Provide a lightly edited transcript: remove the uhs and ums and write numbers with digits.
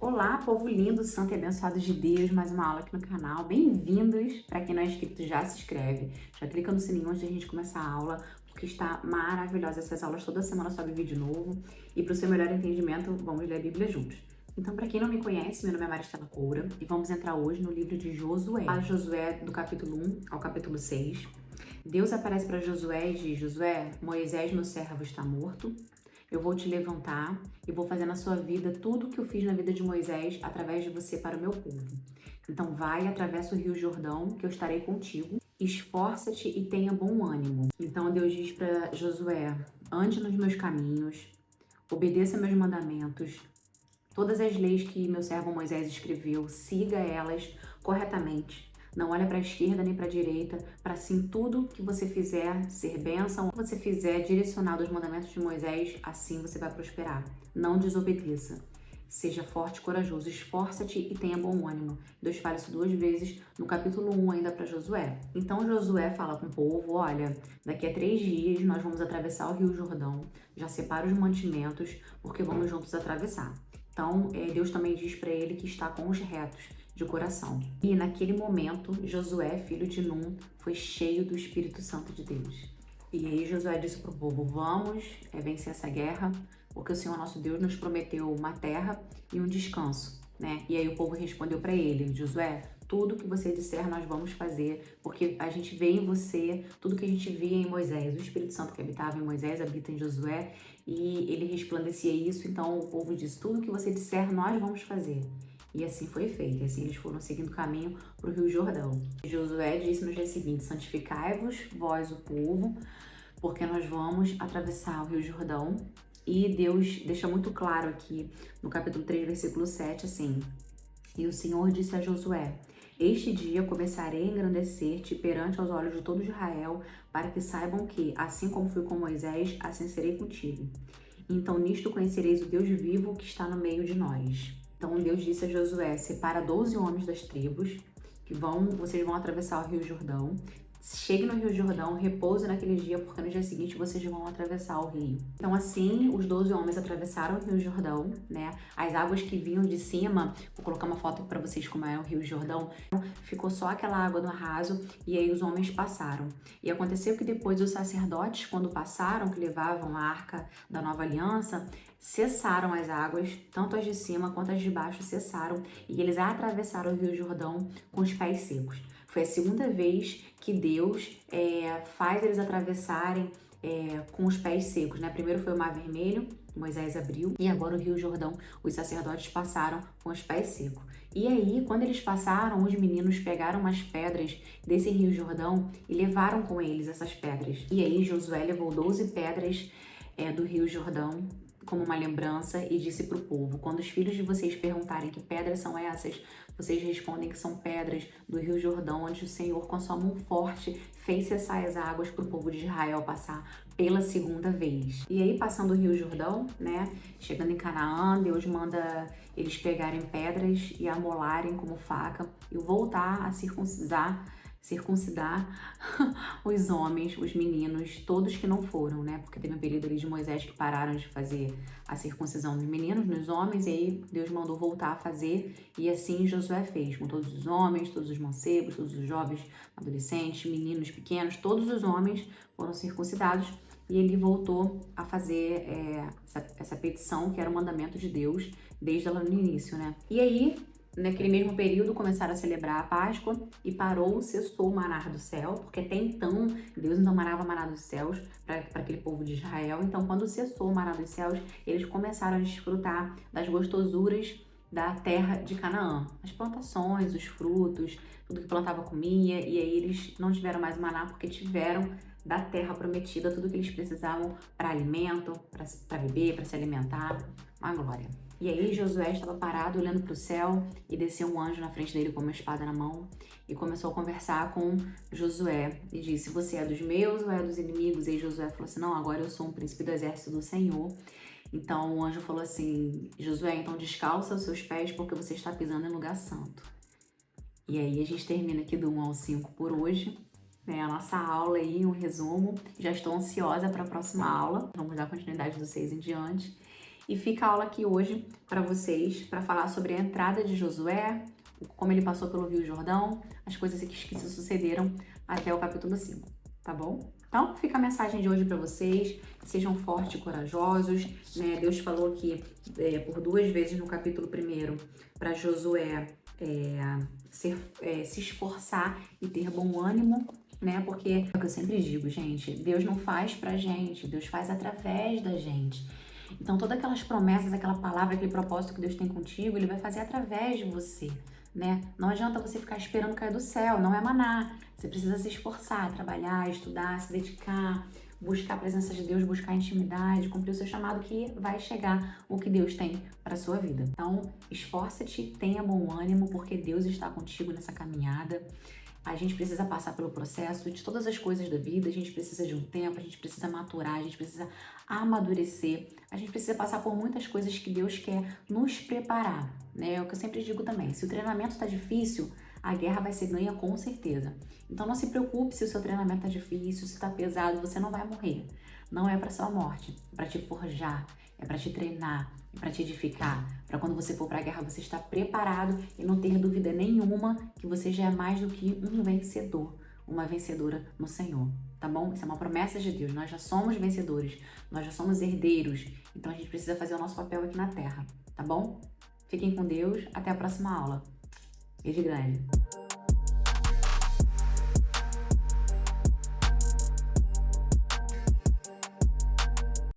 Olá, povo lindo, santo e abençoado de Deus, mais uma aula aqui no canal. Bem-vindos! Para quem não é inscrito, já se inscreve, já clica no sininho antes da gente começar a aula, porque está maravilhosa essas aulas. Toda semana sobe vídeo novo e para o seu melhor entendimento, vamos ler a Bíblia juntos. Então, para quem não me conhece, meu nome é Maristela Coura e vamos entrar hoje no livro de Josué. A Josué do capítulo 1 ao capítulo 6. Deus aparece para Josué e diz: Josué, Moisés, meu servo, está morto. Eu vou te levantar e vou fazer na sua vida tudo o que eu fiz na vida de Moisés através de você para o meu povo. Então vai, atravessa o rio Jordão, que eu estarei contigo. Esforça-te e tenha bom ânimo. Então Deus diz para Josué: ande nos meus caminhos, obedeça meus mandamentos, todas as leis que meu servo Moisés escreveu, siga elas corretamente. Não olha para a esquerda nem para a direita, para assim tudo que você fizer ser bênção, que você fizer direcionado aos mandamentos de Moisés, assim você vai prosperar. Não desobedeça. Seja forte e corajoso, esforça-te e tenha bom ânimo. Deus fala isso 2 vezes no capítulo 1 ainda para Josué. Então Josué fala com o povo: olha, daqui a 3 dias nós vamos atravessar o rio Jordão, já separa os mantimentos, porque vamos juntos atravessar. Então, Deus também diz para ele que está com os retos de coração. E naquele momento, Josué, filho de Num, foi cheio do Espírito Santo de Deus. E aí Josué disse para o povo: vamos vencer essa guerra, porque o Senhor nosso Deus nos prometeu uma terra e um descanso, né? E aí o povo respondeu para ele: Josué, tudo que você disser nós vamos fazer, porque a gente vê em você tudo que a gente via em Moisés. O Espírito Santo que habitava em Moisés habita em Josué e ele resplandecia isso. Então o povo disse: tudo que você disser nós vamos fazer. E assim foi feito. E assim eles foram seguindo o caminho para o Rio Jordão. Josué disse no dia seguinte: santificai-vos, vós o povo, porque nós vamos atravessar o Rio Jordão. E Deus deixa muito claro aqui no capítulo 3, versículo 7, assim: e o Senhor disse a Josué: este dia começarei a engrandecer-te perante aos olhos de todo Israel, para que saibam que, assim como fui com Moisés, assim serei contigo. Então nisto conhecereis o Deus vivo que está no meio de nós. Então Deus disse a Josué: separa 12 homens das tribos, vocês vão atravessar o Rio Jordão. Chegue no Rio Jordão, repouse naquele dia, porque no dia seguinte vocês vão atravessar o rio. Então assim, os 12 homens atravessaram o Rio Jordão, né? As águas que vinham de cima, vou colocar uma foto para vocês como é o Rio Jordão, ficou só aquela água no raso e aí os homens passaram. E aconteceu que depois os sacerdotes, quando passaram, que levavam a arca da nova aliança, cessaram as águas, tanto as de cima quanto as de baixo cessaram, e eles atravessaram o Rio Jordão com os pés secos. Foi a segunda vez que Deus faz eles atravessarem com os pés secos, né? Primeiro foi o Mar Vermelho, Moisés abriu, e agora o Rio Jordão, os sacerdotes passaram com os pés secos. E aí, quando eles passaram, os meninos pegaram umas pedras desse Rio Jordão e levaram com eles essas pedras. E aí Josué levou 12 pedras do Rio Jordão como uma lembrança e disse para o povo: quando os filhos de vocês perguntarem que pedras são essas, vocês respondem que são pedras do Rio Jordão, onde o Senhor, com a sua mão forte, fez cessar as águas para o povo de Israel passar pela segunda vez. E aí, passando o Rio Jordão, né, chegando em Canaã, Deus manda eles pegarem pedras e amolarem como faca e voltar a circuncidar os homens, os meninos, todos que não foram, né? Porque teve um período ali de Moisés que pararam de fazer a circuncisão dos meninos, nos homens, e aí Deus mandou voltar a fazer, e assim Josué fez, com todos os homens, todos os mancebos, todos os jovens, adolescentes, meninos pequenos, todos os homens foram circuncidados, e ele voltou a fazer essa petição, que era o mandamento de Deus, desde lá no início, né? E aí, naquele mesmo período, começaram a celebrar a Páscoa e cessou o maná do céu, porque até então Deus não manava maná dos céus para aquele povo de Israel. Então, quando cessou o maná dos céus, eles começaram a desfrutar das gostosuras da terra de Canaã, as plantações, os frutos, tudo que plantava comia, e aí eles não tiveram mais maná porque tiveram da terra prometida tudo que eles precisavam para alimento, para beber, para se alimentar. Uma glória. E aí Josué estava parado olhando para o céu e desceu um anjo na frente dele com uma espada na mão e começou a conversar com Josué e disse: você é dos meus ou é dos inimigos? E aí Josué falou assim: não, agora eu sou um príncipe do exército do Senhor. Então o anjo falou assim: Josué, então descalça os seus pés porque você está pisando em lugar santo. E aí a gente termina aqui do 1 ao 5 por hoje, né? A nossa aula aí, um resumo. Já estou ansiosa para a próxima aula. Vamos dar continuidade do 6 em diante. E fica a aula aqui hoje para vocês, para falar sobre a entrada de Josué, como ele passou pelo Rio Jordão, as coisas que se sucederam até o capítulo 5, tá bom? Então, fica a mensagem de hoje para vocês, sejam fortes e corajosos, né? Deus falou aqui por 2 vezes no capítulo 1 para Josué se esforçar e ter bom ânimo, né? Porque é o que eu sempre digo, gente, Deus não faz pra gente, Deus faz através da gente. Então, todas aquelas promessas, aquela palavra, aquele propósito que Deus tem contigo, Ele vai fazer através de você, né? Não adianta você ficar esperando cair do céu, não é maná. Você precisa se esforçar, trabalhar, estudar, se dedicar, buscar a presença de Deus, buscar intimidade, cumprir o seu chamado, que vai chegar o que Deus tem para sua vida. Então, esforça-te, tenha bom ânimo, porque Deus está contigo nessa caminhada. A gente precisa passar pelo processo de todas as coisas da vida, a gente precisa de um tempo, a gente precisa maturar, a gente precisa amadurecer, a gente precisa passar por muitas coisas que Deus quer nos preparar, né? É o que eu sempre digo também, se o treinamento tá difícil, a guerra vai ser ganha com certeza. Então não se preocupe se o seu treinamento tá difícil, se tá pesado, você não vai morrer. Não é para sua morte, é para te forjar, é para te treinar, é para te edificar, para quando você for para a guerra você estar preparado e não ter dúvida nenhuma que você já é mais do que um vencedor, uma vencedora no Senhor, tá bom? Isso é uma promessa de Deus, nós já somos vencedores, nós já somos herdeiros, então a gente precisa fazer o nosso papel aqui na Terra, tá bom? Fiquem com Deus, até a próxima aula. Beijo grande!